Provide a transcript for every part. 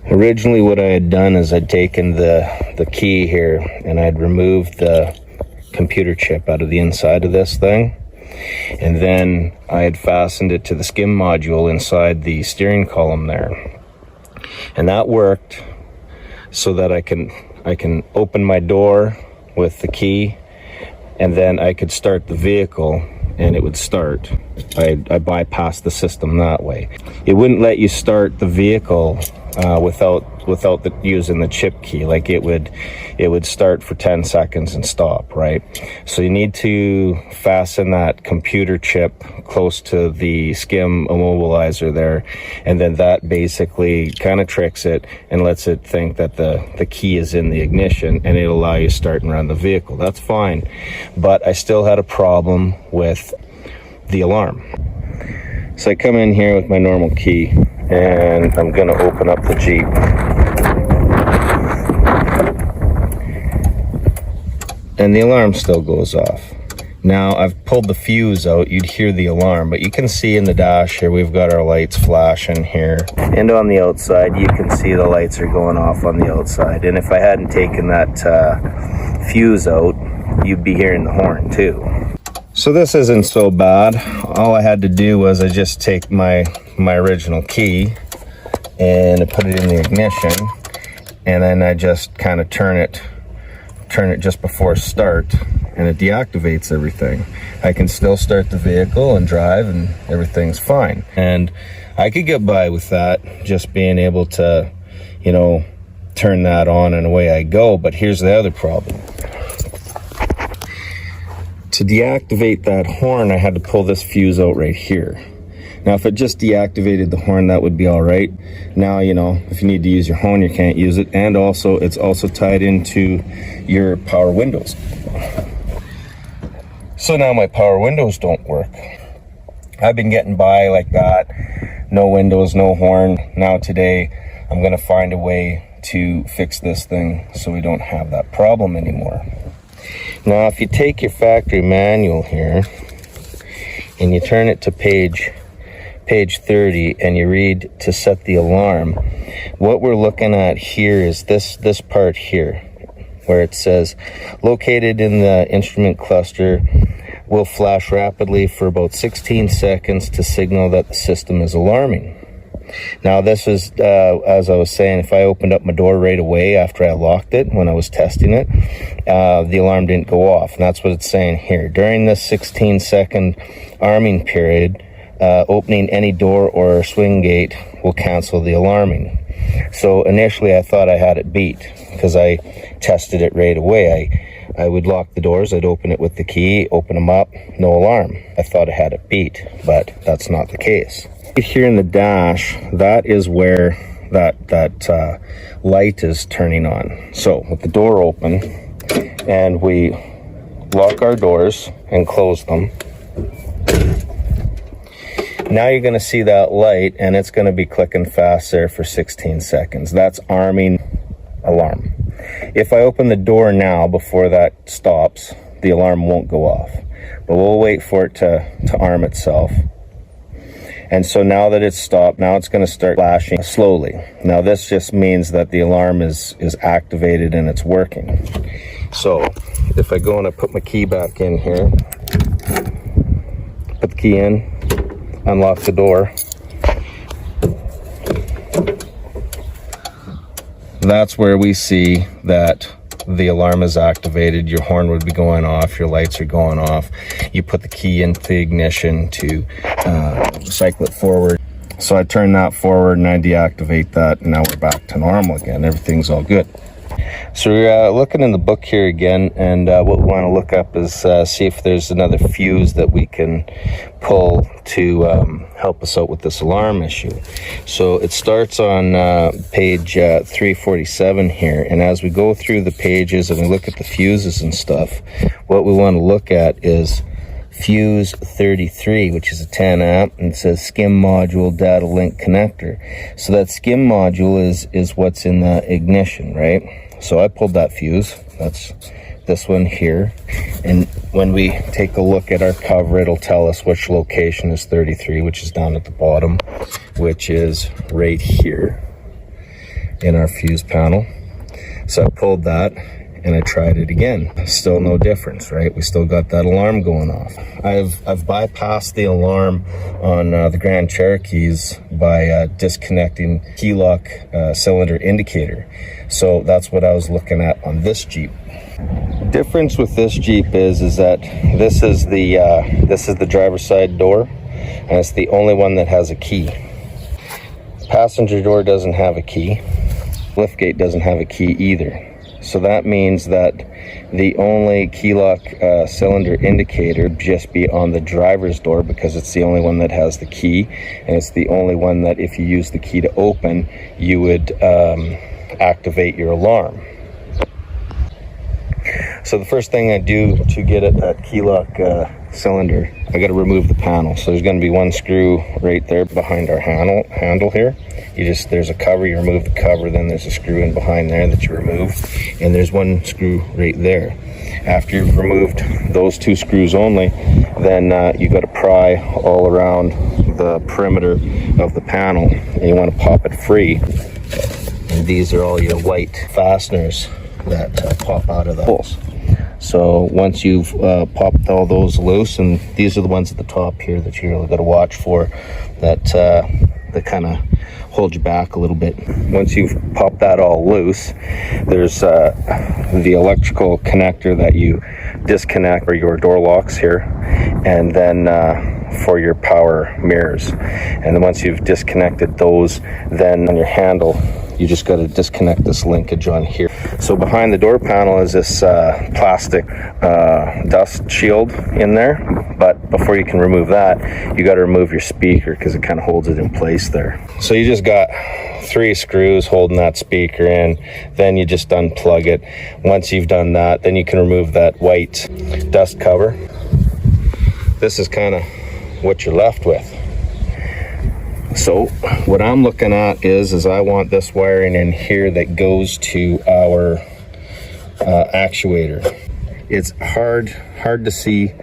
Originally what I had done is I'd taken the key here and I'd removed the computer chip out of the inside of this thing, and then I had fastened it to the skim module inside the steering column there, and that worked so that I can open my door with the key, and then I could start the vehicle and it would start. I bypassed the system that way. It wouldn't let you start the vehicle without using the chip key. Like it would start for 10 seconds and stop, right? So you need to fasten that computer chip close to the skim immobilizer there, and then that basically kind of tricks it and lets it think that the key is in the ignition, and it'll allow you to start and run the vehicle. That's fine, but I still had a problem with the alarm. So I come in here with my normal key and I'm gonna open up the Jeep. And the alarm still goes off. Now I've pulled the fuse out, you'd hear the alarm, but you can see in the dash here, we've got our lights flashing here. And on the outside, you can see the lights are going off on the outside. And if I hadn't taken that fuse out, you'd be hearing the horn too. So this isn't so bad. All I had to do was I just take my original key and I put it in the ignition, and then I just kind of turn it just before start, and it deactivates everything. I can still start the vehicle and drive, and everything's fine. And I could get by with that, just being able to, you know, turn that on and away I go. But here's the other problem. To deactivate that horn, I had to pull this fuse out right here. Now, if it just deactivated the horn, that would be all right. Now, you know, if you need to use your horn, you can't use it. And also, it's also tied into your power windows. So now my power windows don't work. I've been getting by like that. No windows, no horn. Now today, I'm gonna find a way to fix this thing so we don't have that problem anymore. Now, if you take your factory manual here and you turn it to page 30 and you read to set the alarm, what we're looking at here is this part here where it says located in the instrument cluster will flash rapidly for about 16 seconds to signal that the system is alarming. Now this is, as I was saying, if I opened up my door right away after I locked it when I was testing it, the alarm didn't go off. And that's what it's saying here. During this 16-second arming period, opening any door or swing gate will cancel the alarming. So initially I thought I had it beat because I tested it right away. I would lock the doors, I'd open it with the key, open them up, no alarm. I thought I had it beat, but that's not the case. Here in the dash, that is where that light is turning on. So with the door open and we lock our doors and close them, now you're going to see that light and it's going to be clicking fast there for 16 seconds. That's arming alarm. If I open the door now before that stops, the alarm won't go off, but we'll wait for it to arm itself. And so now that it's stopped, now it's going to start flashing slowly. Now this just means that the alarm is activated and it's working. So if I go and I put my key back in here, put the key in, unlock the door, that's where we see that the alarm is activated. Your horn would be going off, your lights are going off. You put the key into the ignition to cycle it forward. So I turn that forward and I deactivate that, and now we're back to normal again. Everything's all good. So we're looking in the book here again, and what we want to look up is see if there's another fuse that we can pull to help us out with this alarm issue. So it starts on page 347 here, and as we go through the pages and we look at the fuses and stuff, what we want to look at is fuse 33, which is a 10 amp, and it says skim module data link connector. So that skim module is what's in the ignition, right? So I pulled that fuse. That's this one here, and when we take a look at our cover, it'll tell us which location is 33, which is down at the bottom, which is right here. in our fuse panel. So I pulled that and I tried it again. Still no difference, right? We still got that alarm going off. I've bypassed the alarm on the Grand Cherokees by disconnecting key lock cylinder indicator. So that's what I was looking at on this Jeep. Difference with this Jeep is that this is the driver's side door, and it's the only one that has a key. Passenger door doesn't have a key. Liftgate doesn't have a key either. So that means that the only key lock cylinder indicator would just be on the driver's door, because it's the only one that has the key, and it's the only one that if you use the key to open, you would activate your alarm. So the first thing I do to get at that key lock cylinder, I got to remove the panel. So there's going to be one screw right there behind our handle here. There's a cover, you remove the cover, then there's a screw in behind there that you remove, and there's one screw right there. After you've removed those two screws only, then you got to pry all around the perimeter of the panel, and you want to pop it free. And these are all your white fasteners that pop out of the holes. So once you've popped all those loose, and these are the ones at the top here that you really got to watch for, that kind of hold you back a little bit. Once you've popped that all loose, there's the electrical connector that you disconnect for your door locks here, and then for your power mirrors. And then once you've disconnected those, then on your handle, you just got to disconnect this linkage on here. So behind the door panel is this plastic dust shield in there. But before you can remove that, you got to remove your speaker, because it kind of holds it in place there. So you just got 3 screws holding that speaker in. Then you just unplug it. Once you've done that, then you can remove that white dust cover. This is kind of what you're left with. So what I'm looking at is I want this wiring in here that goes to our actuator. It's hard to see,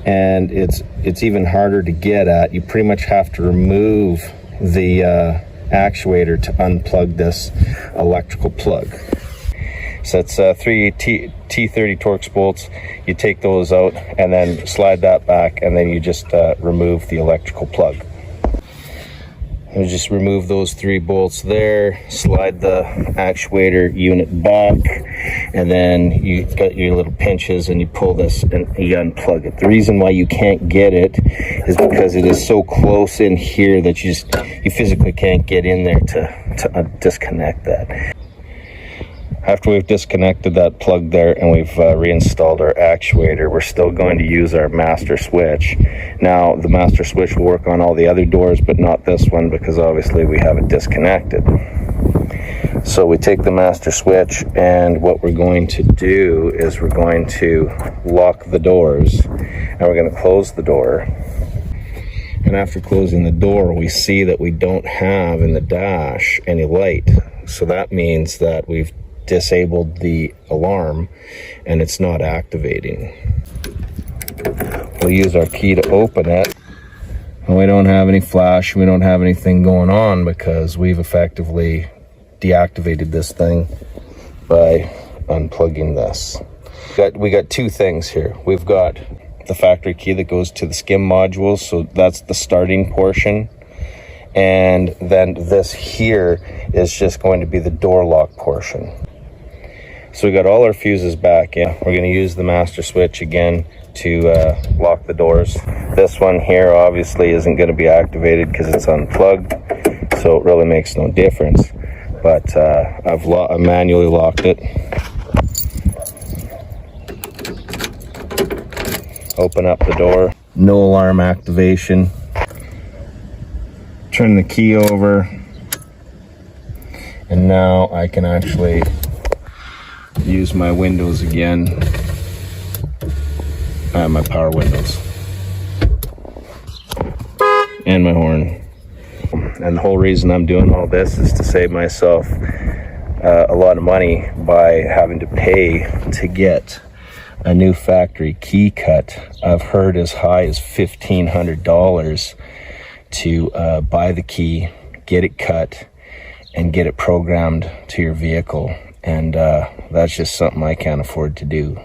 and it's even harder to get at. You pretty much have to remove the actuator to unplug this electrical plug. So it's 3 T30 Torx bolts. You take those out and then slide that back, and then you just remove the electrical plug. You just remove those 3 bolts there, slide the actuator unit back, and then you got your little pinches and you pull this and you unplug it. The reason why you can't get it is because it is so close in here that you physically can't get in there to disconnect that. After we've disconnected that plug there and we've reinstalled our actuator, we're still going to use our master switch. Now, the master switch will work on all the other doors, but not this one, because obviously we have it disconnected. So we take the master switch, and what we're going to do is we're going to lock the doors, and we're going to close the door. And after closing the door, we see that we don't have in the dash any light. So that means that we've disabled the alarm and it's not activating. We'll use our key to open it, and we don't have any flash, we don't have anything going on, because we've effectively deactivated this thing by unplugging this. We got 2 things here. We've got the factory key that goes to the skim modules, so that's the starting portion, and then this here is just going to be the door lock portion. So we got all our fuses back in. We're going to use the master switch again to lock the doors. This one here obviously isn't going to be activated because it's unplugged, so it really makes no difference. But I've manually locked it. Open up the door. No alarm activation. Turn the key over, and now I can actually use my windows again, my power windows, and my horn. And the whole reason I'm doing all this is to save myself a lot of money by having to pay to get a new factory key cut. I've heard as high as $1,500 to buy the key, get it cut, and get it programmed to your vehicle. And that's just something I can't afford to do.